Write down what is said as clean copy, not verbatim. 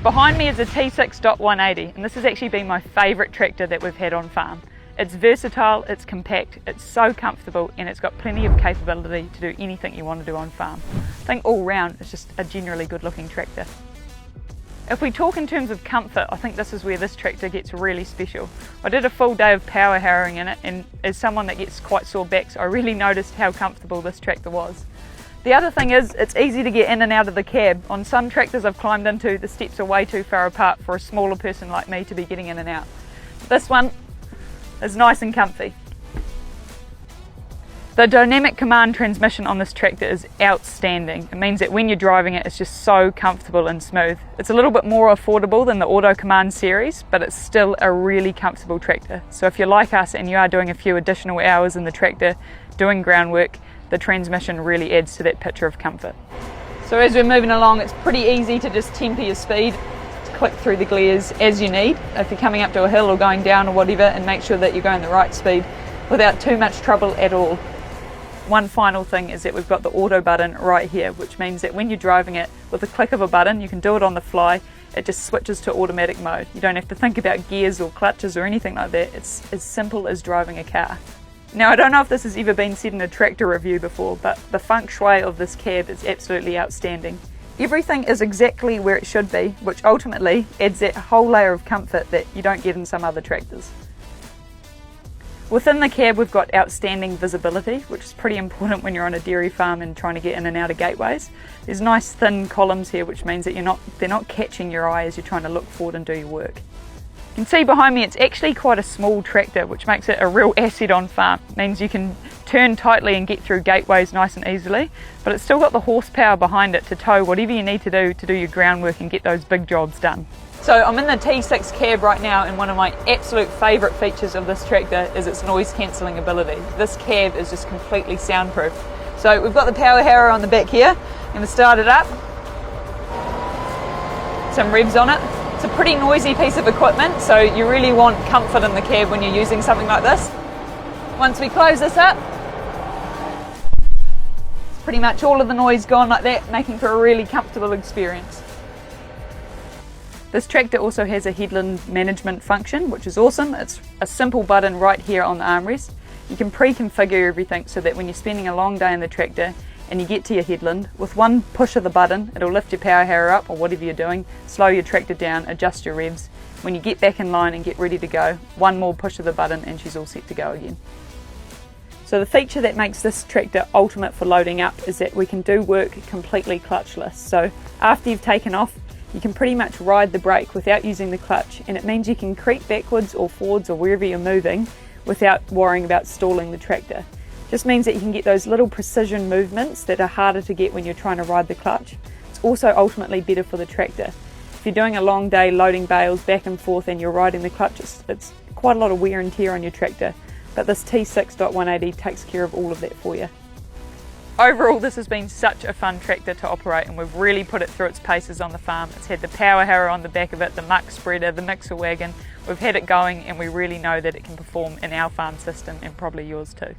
Behind me is a T6.180, and this has actually been my favourite tractor that we've had on farm. It's versatile, it's compact, it's so comfortable, and it's got plenty of capability to do anything you want to do on farm. I think all round it's just a generally good looking tractor. If we talk in terms of comfort, I think this is where this tractor gets really special. I did a full day of power harrowing in it, and as someone that gets quite sore backs, I really noticed how comfortable this tractor was. The other thing is, it's easy to get in and out of the cab. On some tractors I've climbed into, the steps are way too far apart for a smaller person like me to be getting in and out. This one is nice and comfy. The dynamic command transmission on this tractor is outstanding. It means that when you're driving it, it's just so comfortable and smooth. It's a little bit more affordable than the Auto Command series, but it's still a really comfortable tractor. So if you're like us and you are doing a few additional hours in the tractor, doing groundwork, the transmission really adds to that picture of comfort. So as we're moving along, it's pretty easy to just temper your speed, to click through the gears as you need, if you're coming up to a hill or going down or whatever, and make sure that you're going the right speed without too much trouble at all. One final thing is that we've got the auto button right here, which means that when you're driving it, with a click of a button, you can do it on the fly. It just switches to automatic mode. You don't have to think about gears or clutches or anything like that. It's as simple as driving a car. Now, I don't know if this has ever been said in a tractor review before, but the feng shui of this cab is absolutely outstanding. Everything is exactly where it should be, which ultimately adds that whole layer of comfort that you don't get in some other tractors. Within the cab, we've got outstanding visibility, which is pretty important when you're on a dairy farm and trying to get in and out of gateways. There's nice thin columns here, which means that they're not catching your eye as you're trying to look forward and do your work. You can see behind me it's actually quite a small tractor, which makes it a real asset on farm. It means you can turn tightly and get through gateways nice and easily, but it's still got the horsepower behind it to tow whatever you need to do your groundwork and get those big jobs done. So I'm in the T6 cab right now, and one of my absolute favourite features of this tractor is its noise cancelling ability. This cab is just completely soundproof. So we've got the power harrow on the back here. I'm going to start it up. Some revs on it. It's a pretty noisy piece of equipment, so you really want comfort in the cab when you're using something like this. Once we close this up, it's pretty much all of the noise gone like that, making for a really comfortable experience. This tractor also has a headland management function, which is awesome. It's a simple button right here on the armrest. You can pre-configure everything so that when you're spending a long day in the tractor and you get to your headland, with one push of the button, it'll lift your power harrow up or whatever you're doing, slow your tractor down, adjust your revs. When you get back in line and get ready to go, one more push of the button and she's all set to go again. So the feature that makes this tractor ultimate for loading up is that we can do work completely clutchless. So after you've taken off, you can pretty much ride the brake without using the clutch, and it means you can creep backwards or forwards or wherever you're moving without worrying about stalling the tractor. Just means that you can get those little precision movements that are harder to get when you're trying to ride the clutch. It's also ultimately better for the tractor. If you're doing a long day loading bales back and forth and you're riding the clutch, it's quite a lot of wear and tear on your tractor, but this T6.180 takes care of all of that for you. Overall, this has been such a fun tractor to operate, and we've really put it through its paces on the farm. It's had the power harrow on the back of it, the muck spreader, the mixer wagon. We've had it going, and we really know that it can perform in our farm system and probably yours too.